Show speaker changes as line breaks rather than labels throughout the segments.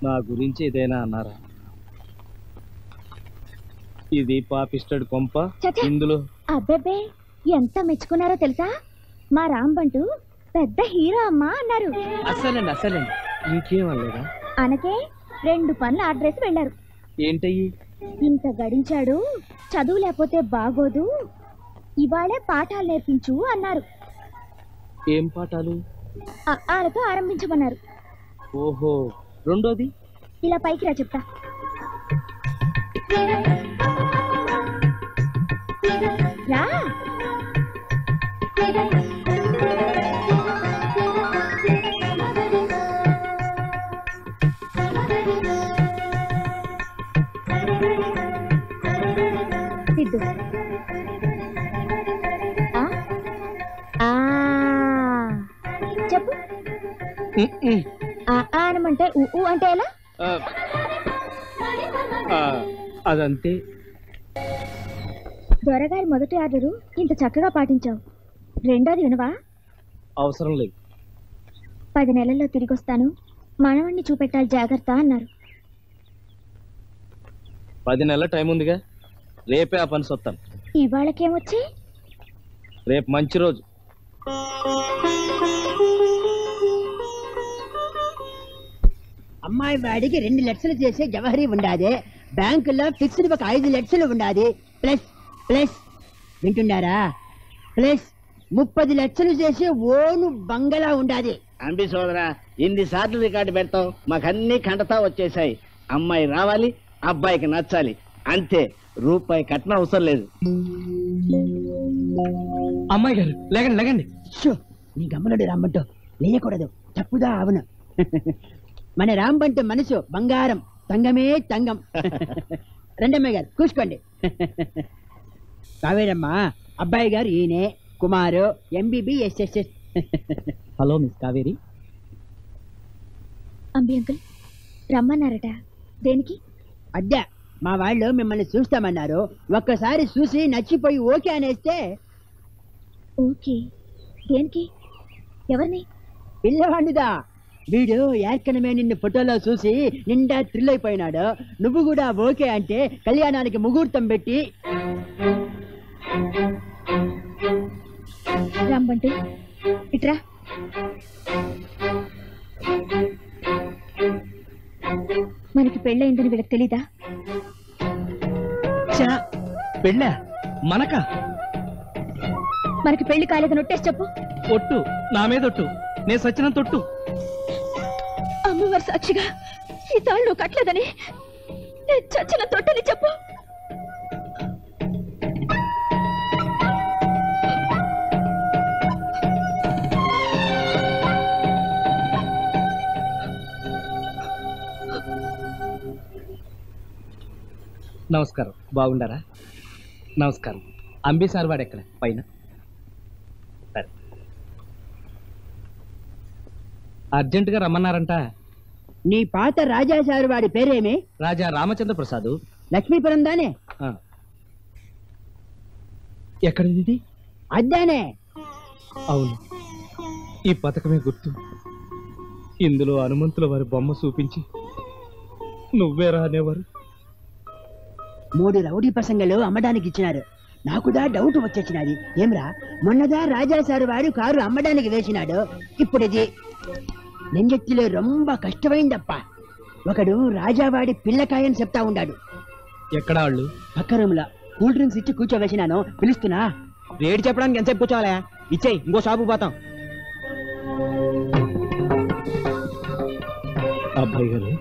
నా గురించి ఏదైనా అన్నారా? ఇది పాపిస్టడ్ కొంప. ఇందులో
అబ్బెబ్బే ఎంత మెచ్చుకున్నారో తెలుసా? మా రాంబంటూ పెద్ద హీరో అమ్మా అన్నారు.
అసలండి ఇంకేం అనలేదా?
అనకే 2 పనులు ఆర్డర్ వెళ్ళారు.
ఏంటయ్యి?
ఇంత గడించాడు, చదువు లేకపోతే బాగోదు, ఇవాళే పాఠాలు నేర్పించు అన్నారు.
ఏం పాఠాలు?
ఆలతో ఆరంభించమన్నారు.
ఓహో, రెండోది?
ఇలా పైకి రా చెప్తా. రా. సిద్ధు. చెప్పు. అనమంటే ఊ అంటే ఎలా?
అదంతే.
దొరగారి మొదటి ఆర్డరు ఇంత చక్కగా పాటించావు, రెండోది వినవా?
అవసరం లేదు.
10 నెలల్లో తిరిగొస్తాను, మనవణ్ణి చూపెట్టాలి, జాగ్రత్త అన్నారు.
10 నెలల టైం ఉందిగా, రేపే ఆ పని సొత్తాను.
ఇవాళకేమొచ్చి?
రేపు మంచి రోజు.
అమ్మాయి వాడికి 2 లక్షలు చేసే జవహరీ ఉండాది, బ్యాంకులో ఫిక్స్డ్ ఒక 5 లక్షలు ఉండాది, ప్లస్ ప్లస్ వింటున్నారా, ప్లస్ 30 లక్షలు చేసే ఓను బంగళా ఉండాది.
అంబి సోదరా, ఇన్నిసార్లు రికార్డు పెడతాం, మాకన్నీ కంటతా వచ్చేసాయి. అమ్మాయి రావాలి, అబ్బాయికి నచ్చాలి, అంతే. రూపాయి కట్నం అవసరం లేదు.
అమ్మాయి గారు లేకండి లేకండి.
నీ గమ్మనుడు రామ్మంటూ లేయకూడదు, తప్పుదా అవును. మన రాంబంటు మనసు బంగారం, తంగమే తంగం. రెండమ్మాయి గారు కూర్చోండి. కావేరమ్మా, అబ్బాయి గారు ఈయనే Kumar, MBBSSS.
Hello miss Kaveri.
Ambi uncle రమ్మన్నారట, దేనికి?
అడ్డా మా వాళ్ళు మిమ్మల్ని చూస్తామన్నారు, ఒక్కసారి చూసి నచ్చిపోయి ఓకే అనేస్తే.
ఓకే దేనికి? ఎవరిని?
పిల్లవాడిదా, వీడు ఏర్కనమే నిన్ను ఫోటోలో చూసి నిండా థ్రిల్ అయిపోయినాడు. నువ్వు కూడా ఓకే అంటే కళ్యాణానికి ముహూర్తం పెట్టి.
రాంబంటు ఇట్రా. మనకి పెళ్ళయిందని వీళ్ళకి తెలీదా?
పెళ్ళా? మనక?
మనకి పెళ్లి కాలేదని ఒట్టేసి చెప్పు.
ఒట్టు నా మీద ఒట్టు, నేను సచ్చినంత ఒట్టు.
అమ్మవారి సాక్షిగా ఈ తాళ్ళు కట్టలేదని నేను చచ్చిన తొట్టని చెప్పు.
నమస్కారం, బాగుండారా? నమస్కారం. అంబి సార్ వాడు ఎక్కడ? పైన. సరే, అర్జెంటుగా రమ్మన్నారంట.
నీ పాత రాజాసారు వాడి పేరేమి?
రాజా రామచంద్ర ప్రసాద్.
లక్ష్మీపురం దానే?
ఎక్కడిది?
అద్దానే.
అవును, ఈ పథకమే గుర్తు. ఇందులో హనుమంతుల వారి బొమ్మ చూపించి నువ్వేరా అనేవారు.
3 రౌడీ ప్రసంగాలు అమ్మడానికి ఇచ్చినారు. నాకుదా డౌట్ వచ్చేసినది. ఏమ్రా, మొన్నదా రాజాసారు వారు కారు అమ్మడానికి వేసినాడు, ఇప్పుడు ఇది నెంజెత్తిలో రొంబ కష్టమైందప్ప. ఒకడు రాజావాడి పిల్లకాయని చెప్తా ఉన్నాడు.
ఎక్కడ వాళ్ళు?
పక్క రూమ్లో కూల్ డ్రింక్స్ ఇచ్చి కూర్చోవేసినాను, పిలుస్తున్నా.
రేటు చెప్పడానికి ఎంతసేపు కూర్చోవాలా? ఇచ్చేయి, ఇంకో షాపు పోతాం.
అబ్బాయి గారు,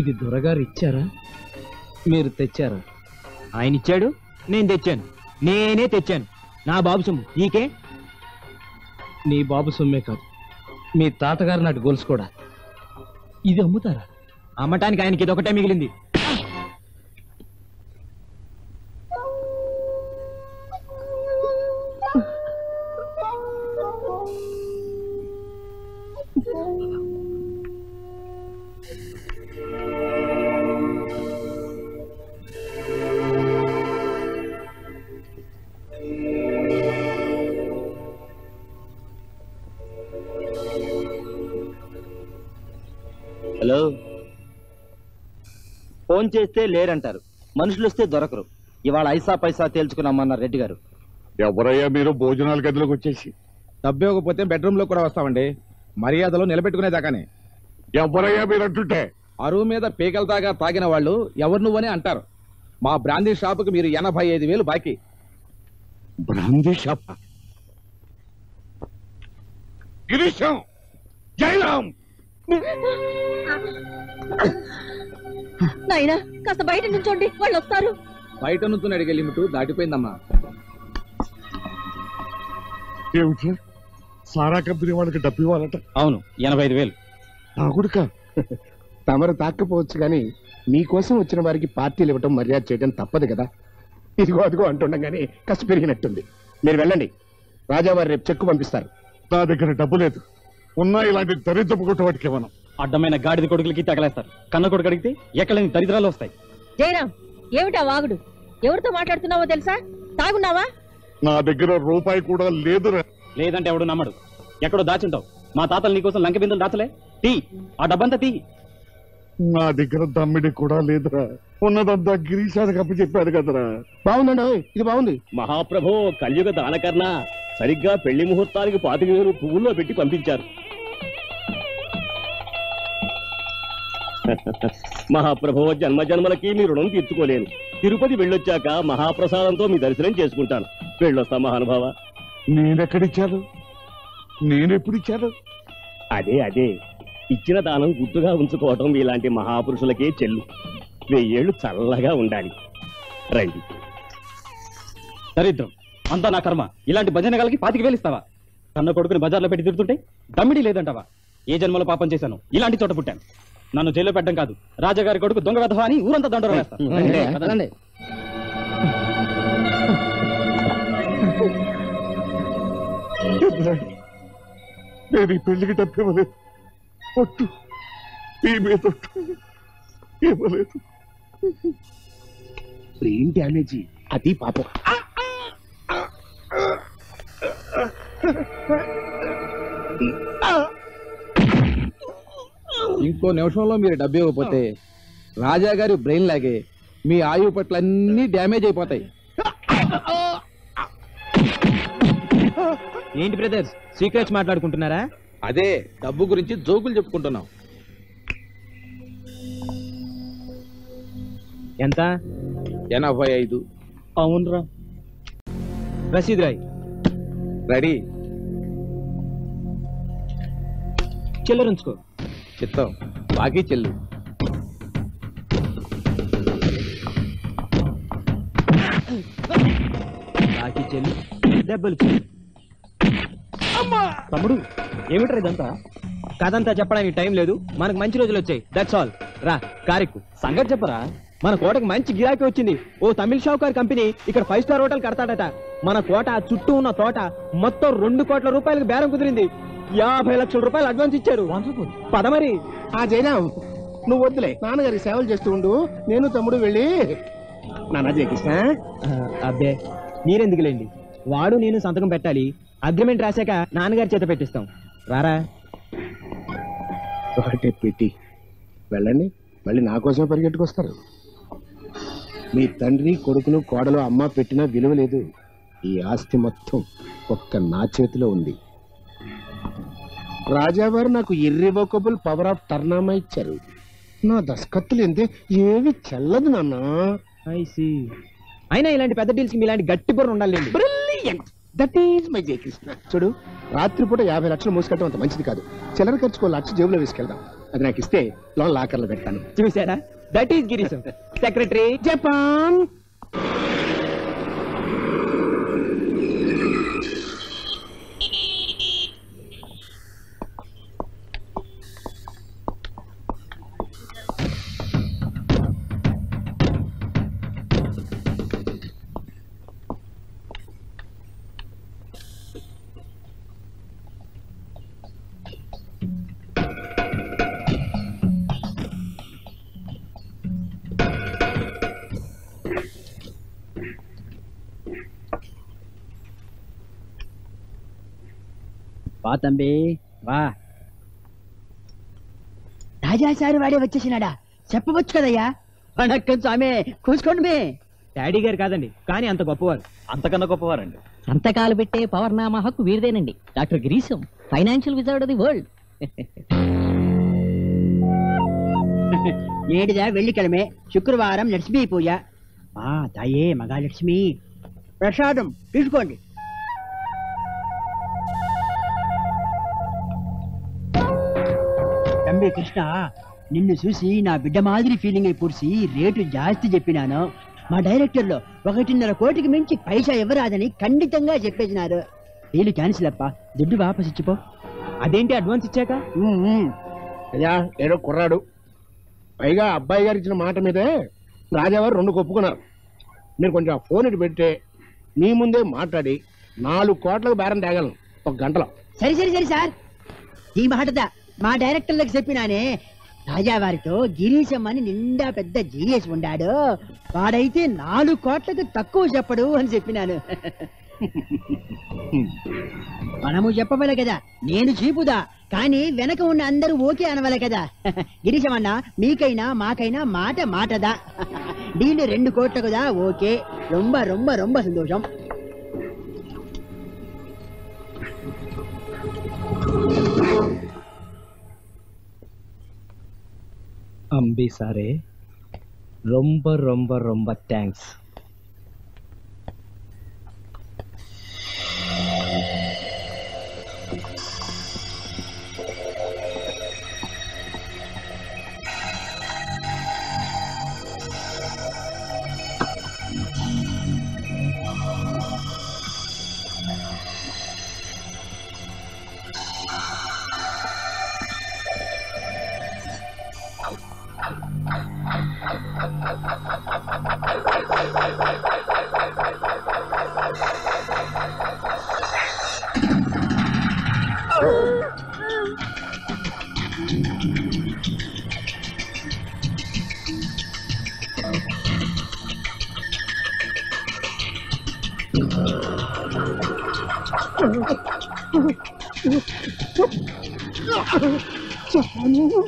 ఇది దొరగారు ఇచ్చారా, మీరు తెచ్చారా?
ఆయన ఇచ్చాడు, నేను తెచ్చాను. నేనే తెచ్చాను, నా బాబు సొమ్ము. నీకే?
నీ బాబు సొమ్మే కాదు, మీ తాతగారు నాటి గొలుసు కూడా. ఇది అమ్ముతారా?
అమ్మటానికి ఆయనకి ఇదొకటే మిగిలింది. హలో. ఫోన్ చేస్తే లేరంటారు, మనుషులు వస్తే దొరకరు. ఇవాళ ఐసా పైసా తేల్చుకున్నామన్నారు రెడ్డి గారు.
ఎవరయ్యా మీరు భోజనాల గదిలోకి వచ్చేసి?
డబ్బు ఇవ్వకపోతే బెడ్రూమ్ లో కూడా వస్తామండి, మర్యాదలో నిలబెట్టుకునేదాకానే.
ఎవరయ్యా మీరు అంటుంటే?
అరువు మీద పీకల దాకా తాగిన వాళ్ళు ఎవరు నువ్వని అంటారు. మా బ్రాందీ షాపుకి మీరు 85,000 బాకీ.
Brandy shop? గిరీశం, జయరాం,
నాయనా కాస్త బయట నుంచోండి, వాళ్ళు వస్తారు.
బయట నుంచి అడిగే లిమిట్ దాటిపోయిందమ్మా.
ఏమిటి సారా కంపెనీ వాళ్ళకి డబ్బు ఇవ్వాలట?
అవును, 85,000.
నా కొడుక.
తమరు తాకపోవచ్చు కానీ మీకోసం వచ్చిన వారికి పార్టీలు ఇవ్వటం మర్యాద చేయడం తప్పదు కదా. ఇదిగో అదిగో అంటుండగానే కసి పెరిగినట్టుంది. మీరు వెళ్ళండి, రాజావారు రేపు చెక్కు పంపిస్తారు.
నా దగ్గర డబ్బు లేదు. ఉన్నా ఇలాంటి దరిద్రపు కొట్టు వాటికి ఇవ్వను.
అడ్డమైన గాడిద కొడుకులకి తగలేస్తారు. కన్న కొడుకు అడిగితే ఎక్కలేని దరిద్రాలు వస్తాయి.
జయరాం, ఏమిటా వాగుడు? ఎవరితో మాట్లాడుతున్నావో తెలుసా? తాగున్నావా?
నా దగ్గర రూపాయి కూడా లేదురా.
లేదంటే ఎవడు నమ్మడు. ఎక్కడో దాచుంటావు. మా తాతలు నీకోసం లంక బిందులు దాచలే. తీ, ఆ డబ్బంతా తీ.
నా దగ్గర దమ్మిడి కూడా లేదురా. ఉన్నదంతా గిరీశానికి అప్పు చెప్పాడు కదరా.
బాగుందండి, ఇది బాగుంది.
మహాప్రభో, కలియుగ దానకర్ణ, సరిగ్గా పెళ్లి ముహూర్తానికి 25,000 పువ్వుల్లో పెట్టి పంపించారు. మహాప్రభో, జన్మజన్మలకి మీ రుణం తీర్చుకోలేను. తిరుపతి వెళ్ళొచ్చాక మహాప్రసాదంతో మీ దర్శనం చేసుకుంటాను. వెళ్ళొస్తా మహానుభావ.
నేనెక్కడిచ్చాను? నేనెప్పుడిచ్చాను?
అదే ఇచ్చిన దానం గుర్తుగా ఉంచుకోవటం ఇలాంటి మహాపురుషులకే చెల్లు. 1000 ఏళ్ళు చల్లగా ఉండాలి. రండి.
దరిద్రం అంతా నా కర్మ. ఇలాంటి భజన గలకి 25,000 ఇస్తావా? కన్న కొడుకుని బజార్లో పెట్టి తిరుగుతుంటే దమ్మిడి లేదంటావా? ఏ జన్మలో పాపం చేశాను? ఇలాంటి చోట పుట్టాను. నన్ను జైల్లో పెట్టడం కాదు, రాజాగారి కొడుకు దొంగ వెధవా అని ఊరంతా దండోరా వేస్తాను.
నేను ఈ పెళ్లికి డబ్బు ఇవ్వలేదు. ఒట్టు ఈ మీద ఇవ్వలేదు.
బ్రెయిన్ డ్యామేజీ, అది పాపం.
ఇంకో నిమిషంలో మీరు డబ్బు ఇవ్వకపోతే రాజాగారి బ్రెయిన్ లాగే మీ ఆయువు పట్ల అన్ని డ్యామేజ్ అయిపోతాయి.
ఏంటి బ్రదర్స్, సీక్రెట్స్ మాట్లాడుకుంటున్నారా?
అదే డబ్బు గురించి జోకులు చెప్పుకుంటున్నాం.
ఎంత?
85.
అవునరా. రసీద్ రాయ్.
రెడీ.
చిల్లరుంచుకో.
చిత్తం, బాకీ చెల్లు.
బాకీ చెల్లి, దెబ్బలు చెల్లి. తమ్ముడు, ఏమిట్రా ఇదంతా? కథంతా చెప్పడానికి టైం లేదు, మనకు మంచి రోజులు వచ్చాయి. That's all. రా కారెక్కు. సంగతి చెప్పరా? మన కోటకు మంచి గిరాకీ వచ్చింది. ఓ తమిళ షావుకార్ కంపెనీ ఇక్కడ 5 స్టార్ హోటల్ కడతాడట. మన కోట చుట్టూ ఉన్న తోట మొత్తం 2 కోట్ల రూపాయలకు బేరం కుదిరింది. 50 లక్షల రూపాయలు అడ్వాన్స్ ఇచ్చారు. పద మరి.
ఆ జయరాం, నువ్వు వద్దులే, నాన్నగారి సేవలు చేస్తూ ఉండు. నేను తమ్ముడు వెళ్ళి నాన్న జయకృష్ణ.
అబ్బే, మీరెందుకులేండి, వాడు నేను సంతకం పెట్టాలి. అగ్రిమెంట్ రాశాక నాన్నగారి చేత పెట్టిస్తాం. రారా.
ఒకటే పెట్టి వెళ్ళండి, మళ్ళీ నా కోసం పరిగెట్టుకొస్తారు. మీ తండ్రి కొడుకును కోడలు అమ్మ పెట్టినా విలువ లేదు. ఈ ఆస్తి మొత్తం ఒక్క నా చేతిలో ఉంది. రాజావారు నాకు ఇర్రివోకబుల్ పవర్ ఆఫ్ టర్నామా ఇచ్చారు. నా దస్కత్తులు ఎంతే ఏవి చెల్లదు నాన్న.
అయినా ఇలాంటి పెద్ద డీల్స్ కి మీలాంటి గట్టి బుర్ర ఉండాలి.
Brilliant, that is my Jayakrishna. చూడు, రాత్రిపూట 50 లక్షలు మూసుకెళ్ళడం అంత మంచిది కాదు. చిల్లర ఖర్చుకో 1 లక్ష జేబులో వేసుకెళ్దాం. అది నాకు ఇస్తే లోన్ లాకర్లో పెడతాను.
చూసారా? That is Girisham, secretary,
Japan.
వా తంబి వా.
రాజాసారి వాడే వచ్చేసినాడా? చెప్పవచ్చు కదయ్యా. వణక్కం స్వామి, కూసుకోండి మే.
డాడీ గారు కాదండి, కానీ అంత గొప్పవారు. అంతకన్నా గొప్పవారండి.
సంతకాలు పెట్టే పవర్నామా హక్కు వీరిదేనండి. Doctor Girisham, financial wizard of the world.
నేడుదా వెள்ளிకిழமை, శుక్రవారం లక్ష్మీ పూజ. తాయే మగాలక్ష్మి, ప్రసాదం తీసుకోండి. తంబి కృష్ణ, నిన్ను చూసి నా బిడ్డ మాదిరి ఫీలింగ్ అయి పూర్చి రేటు జాస్తి చెప్పినాను. మా డైరెక్టర్లో 1.5 కోటికి మించి పైసా ఇవ్వరాదని ఖండితంగా చెప్పేసినారు. డీలు క్యాన్సిల్ అప్ప, దుడ్డు వాపస్ ఇచ్చిపో.
అదేంటి అడ్వాన్స్ ఇచ్చాక?
అయ్యా ఏడో కుర్రాడు, పైగా అబ్బాయి గారు ఇచ్చిన మాట మీదే రాజావారు 2 ఒప్పుకున్నారు. మీరు కొంచెం ఆ ఫోన్ ఇటు పెడితే మీ ముందే మాట్లాడి 4 కోట్లకు బేరం తేగలను 1 గంటలో.
సరి సరి సరి సార్, ఈ మాటదా మా డైరెక్టర్లకు చెప్పినానే. రాజావారితో గిరీశం అని నిండా పెద్ద జీఎస్ ఉండాడు, వాడైతే 4 కోట్లకు తక్కువ చెప్పడు అని చెప్పినాను. మనము చెప్పవలే కదా, నేను చీపుదా, కానీ వెనక ఉన్న అందరూ ఓకే అనవలే కదా. గిరీశం అన్న, మీకైనా మాకైనా మాట మాటదా. Deal 2 కోట్లకుదా, okay. రొంబ రొంబ రొంబ సంతోషం.
అంబి సారే, రొంబ రొంబ రొంబ థ్యాంక్స్.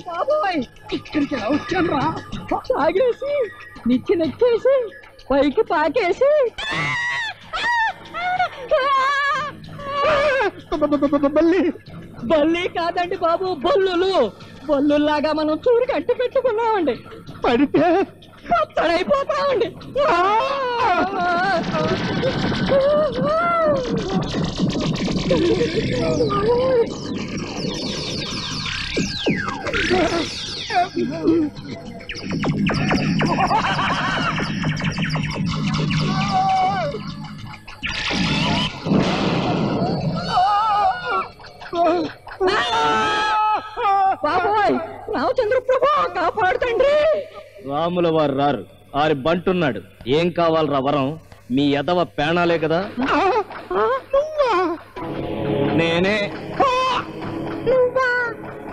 బాబోయ్, ఇక్కడికి ఎలా వచ్చాను రా? తాగేసి నిచ్చి నెచ్చేసి పైకి పాకేసి బల్లి కాదండి బాబు, బల్లులు. బల్లుల్లాగా మనం చూరు కట్టి పెట్టుకున్నామండి. పడితే పచ్చడైపోతామండి. బాబోయ్, రామచంద్ర ప్రభు కాపాడుతండ్రి.
రాముల వారు రారు, ఆరి బంటున్నాడు. ఏం కావాలరా వరం? మీ ఎదవ పేణాలే కదా. నేనే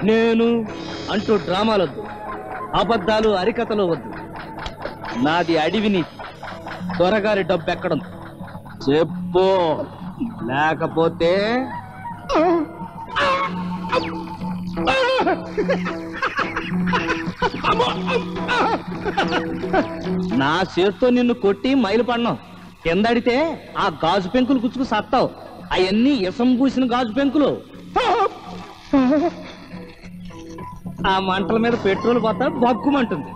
నేను అంటూ డ్రామాలొద్దు, అబద్ధాలు అరికథలు వద్దు. నాది అడవిని, త్వరగారి డబ్బు ఎక్కడం చెప్పు, లేకపోతే నా చేత్తో నిన్ను కొట్టి మైలు పడినావు. కిందడితే ఆ గాజు పెంకులు గుచ్చుకు సత్తావు. అవన్నీ ఇసం పూసిన గాజు పెంకులు. ఆ మంటల మీద పెట్రోల్ పోతా బగ్గుమంటుంది.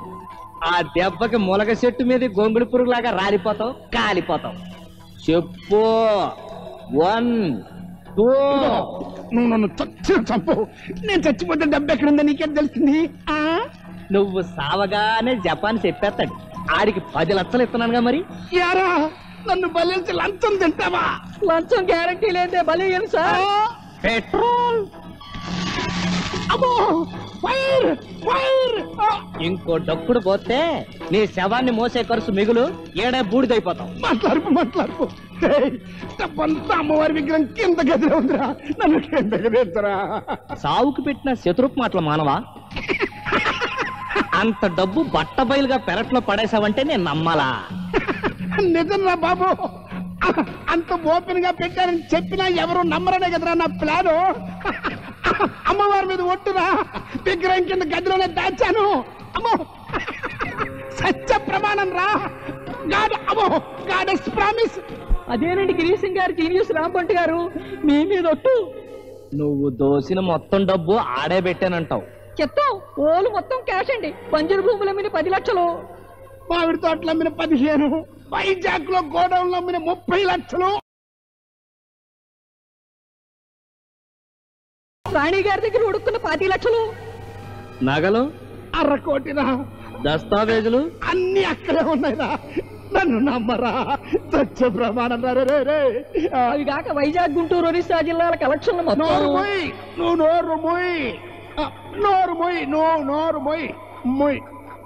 ఆ దెబ్బకి ములగ చెట్టు మీద గొంగుడి పురుగులాగా రాలిపోతావు, కాలిపోతావు. చెప్పు. 1 2.
నువ్వు నన్ను చంపు. నేను చచ్చిపోతే డబ్బు ఎక్కడుందో నీకేం తెలుస్తుంది?
నువ్వు సావగానే జపాన్ చెప్పేస్తాడు. ఆడికి 10 లక్షలు ఇస్తున్నానుగా మరి.
యారా, నన్ను బలించి లంచం తింటావా?
లంచం గ్యారంటీ లేదే బలి సార్.
పెట్రోల్.
అమ్మో, ఫైర్ ఫైర్.
ఇంకో డొక్కుడు పోతే నీ శవాన్ని మోసే ఖర్చు మిగులు, ఏడే బూడిదైపోతావు.
మాట్లాడుపు. తప్పంతా అమ్మవారి విగ్రహం కింద గదిలో ఉందిరా, నన్ను కింద గదిరా.
సావుకు పెట్టిన శత్రుపు మాటల మానవా? అంత డబ్బు బట్ట బయలుగా పెరట్లో పడేసావంటే నేను నమ్మాలా?
నిజంరా బాబు, అంత ఓపెన్ గా పెట్టారని చెప్పినా ఎవరు నమ్మరనే కదరా నా ప్లాను. అమ్మవారి మీద ఒట్టురా విగ్రహం కింద గదిలోనే దాచాను. అమ్మో సత్య ప్రమాణం రా. అమ్మో గాడెస్ ప్రామిస్.
అదేనండి గిరీశం గారు జీనియస్ రాంబంటి గారు మీ మీద ఒట్టు.
నువ్వు దోసిన మొత్తం డబ్బు ఆడే పెట్టానంటావు.
చెప్తాం ఓలు మొత్తం క్యాష్ అండి. బంజరు భూముల మీద 10 లక్షలు,
మామిడి తోటలు అమ్మిన 15, వైజాగ్ లో గోడౌన్లు అమ్మిన 30 లక్షలు,
రాణి గారి దగ్గర ఉడుక్కున్న 10 లక్షలు,
నగలు
1/2 కోటిరా.
దస్తావేజులు
అన్ని అక్కడే ఉన్నాయిరా. నన్ను నమ్మరా. సత్య ప్రమాణం రా. రే
అవి కాక వైజాగ్ గుంటూరు ఒరిస్సా జిల్లాల కలెక్షన్లు
నోరు మొయ్. నువ్వు నోరు మొయ్. నోరు మొయ్. నువ్వు నోరు మొయ్. మొయ్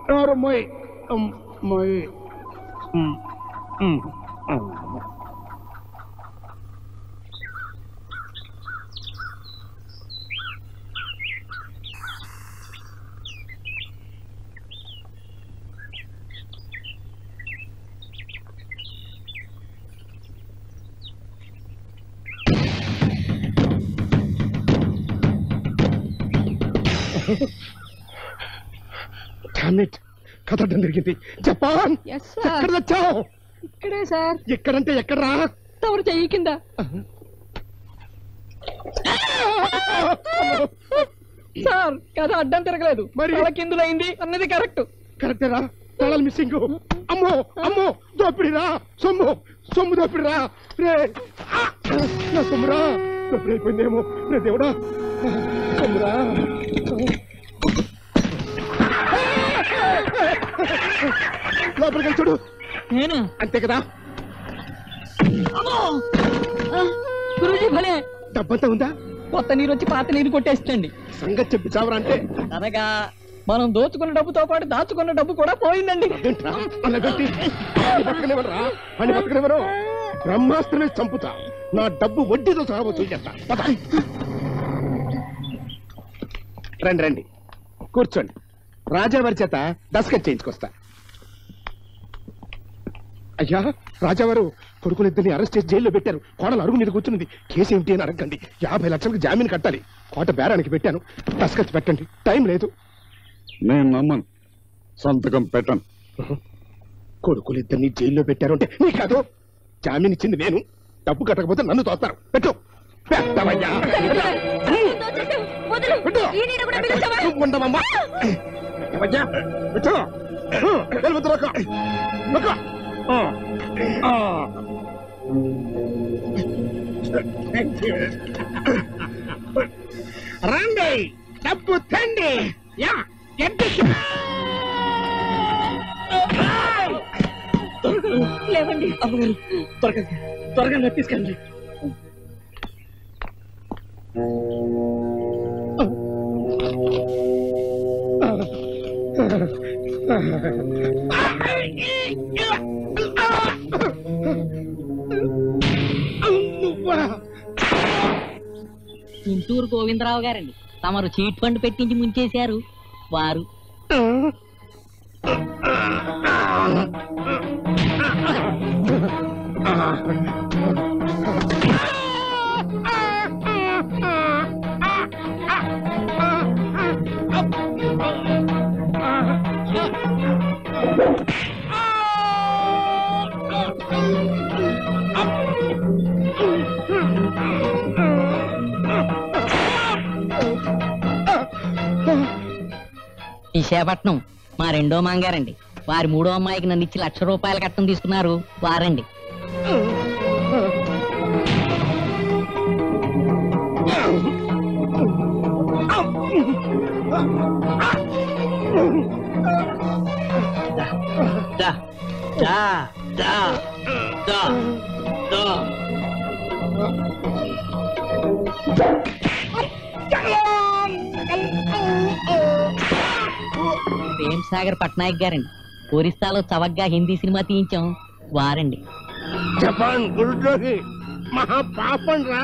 నోరు మొయ్. మొయ్. కథ జరిగింది. జపాన్ ఎక్కడ తెచ్చావు?
ఇక్కడే సార్.
ఎక్కడంటే ఎక్కడరా?
తమరు చెయ్యి కింద. సార్ కథ అడ్డం తిరగలేదు,
మరి
కిందులో అయింది అన్నది కరెక్ట్.
కరెక్టేరా. తాళాలు మిస్సింగ్. అమ్మో అమ్మో దోపిడిరా. సొమ్ము దోపిడిరా. రే నా సొమ్మురా. దోపిడి అయిపోయిందేమో. రే దేవుడా సొమ్మురా. లోపలికి చూడు.
నేను
అంతే కదా.
గురూజీ భలే.
డబ్బంతా ఉందా?
కొత్త నీరు వచ్చి పాత నీరు కొట్టేస్తండి.
సంగతి చెప్పి చావరా. అంటే
అనగా మనం దోచుకున్న డబ్బుతో పాటు దాచుకున్న డబ్బు కూడా పోయిందండి.
అలాగంటే బతకనివ్వరా. అని బతకనివ్వరు. బ్రహ్మాస్త్రమే చంపుతా. నా డబ్బు వడ్డీతో సహా వసూలు చేస్తా. రండి రండి కూర్చోండి. రాజావారి చేత దస్కత్ చేయించుకొస్తా. అయ్యా రాజావారు కొడుకులిద్దరిని అరెస్ట్ చేసి జైల్లో పెట్టారు. కోడలు అరుగు మీద కూర్చున్నది. కేసు ఏమిటి అని అడగండి. 50 లక్షలకు జామీన్ కట్టాలి. కోట బేరానికి పెట్టాను. దస్కత్ పెట్టండి. టైం లేదు.
నేను నమ్మను. సంతకం పెట్టను.
కొడుకులిద్దరిని జైల్లో పెట్టారు అంటే నీ కాదు. జామీన్ ఇచ్చింది నేను. డబ్బు కట్టకపోతే నన్ను తోస్తారు. పెట్టు. పెట్టవయ్యా. ఉండవమ్మా. పెట్టు. రండి డబ్బు తండి.
లేవండి అమ్మగారు, త్వరగా తీసుకెళ్ళండి. గుంటూరు గోవిందరావు గారండి. తమరు చీట్ ఫండ్ పెట్టించి ముంచేశారు. వారు విశాఖపట్నం మా రెండో మాంగారండి. వారి మూడో అమ్మాయికి నన్ను ఇచ్చి ₹1,00,000 కట్టం తీసుకున్నారు. వారండి. ప్రేమ్ సాగర్ పట్నాయక్ గారండి. ఒరిస్సాలో చవగ్గా హిందీ సినిమా తీయించాం. వారండి.
జపాన్ గురుద్రోహి మహా పాపం రా.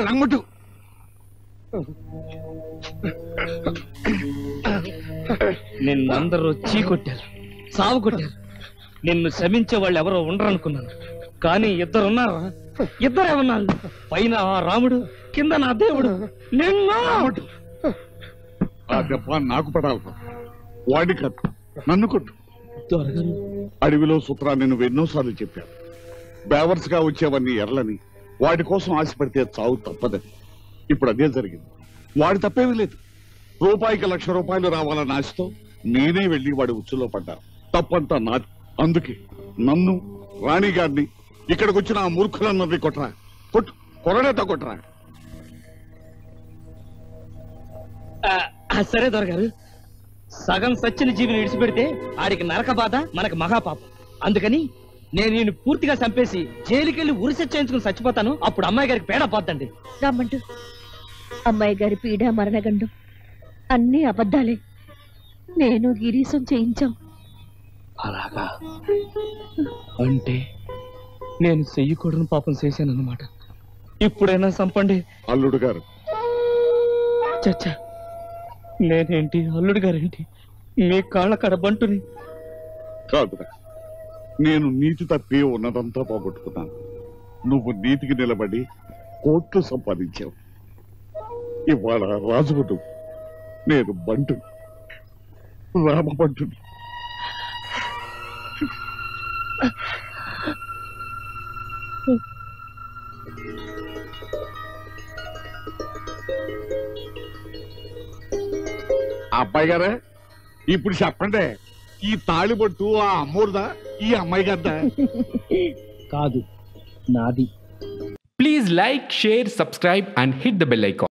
రంగుట్టు
నిన్నందరూ చీకొట్టారు, సాగు కొట్టారు. నిన్ను క్షమించే వాళ్ళు ఎవరో ఉండరనుకున్నాను, కానీ ఇద్దరున్నారా? ఇద్దరేమన్నారు? పైన ఆ రాముడు, కింద నా దేవుడు. నిన్ను
ఆ దెబ్బ నాకు పడాలి, వాడి కాదు, నన్ను కొట్టు.
దొరగారు,
అడవిలో సూత్రాన్ని నువ్వు ఎన్నోసార్లు చెప్పావు. బేవర్స్ గా వచ్చేవన్నీ ఎర్లని, వాడి కోసం ఆశపడితే చావు తప్పదని. ఇప్పుడు అదే జరిగింది. వాడి తప్పేమీ లేదు. రూపాయికి ₹1,00,000 రావాలన్న ఆశతో నేనే వెళ్లి వాడి ఉచ్చులో పడ్డా. తప్పంతా నాది. అందుకే నన్ను, రాణి గారిని, ఇక్కడికి వచ్చిన ఆ మూర్ఖులందరినీ కొట్టరా. కొట్టు, కొరడేతో కొట్టరా.
సరే దొరగారు, సగం సచ్చిన జీవిని విడిచిపెడితే ఆడికి నరక బాధ, మనకు మహాపాపం. అందుకని నేను ఈయన పూర్తిగా చంపేసి జైలుకెళ్ళి ఉరిసె చేయించుకుని చచ్చిపోతాను. అప్పుడు అమ్మాయి గారికి పేడ పోద్దండి.
రమ్మంటూ అమ్మాయి గారి పీడ మరణగండం అన్ని అబద్ధాలే. నేను గిరీశం చేయించాం.
అలాగా అంటే నేను చెయ్యకూడని పాపం చేశానన్నమాట. ఇప్పుడైనా చంపండి.
అల్లుడు గారు,
చచ్చా, నేనేంటి అల్లుడు గారేంటి? మీ కాళ్ళ కడ బంటుని.
కాదురా, నేను నీతి తప్పి ఉన్నదంతా పోగొట్టుకున్నాను. నువ్వు నీతికి నిలబడి కోట్లు సంపాదించావు. ఇవాళ రాజువుడు, నేను బంటు, రామ బంటుని. అబ్బాయి గారా, ఇప్పుడు చెప్పండి, ఈ తాళిబొట్టు ఆ అమ్మోరుదా, ఈ అమ్మాయి గారిదా?
కాదు, నాది.
Please like, share, subscribe and hit the bell icon.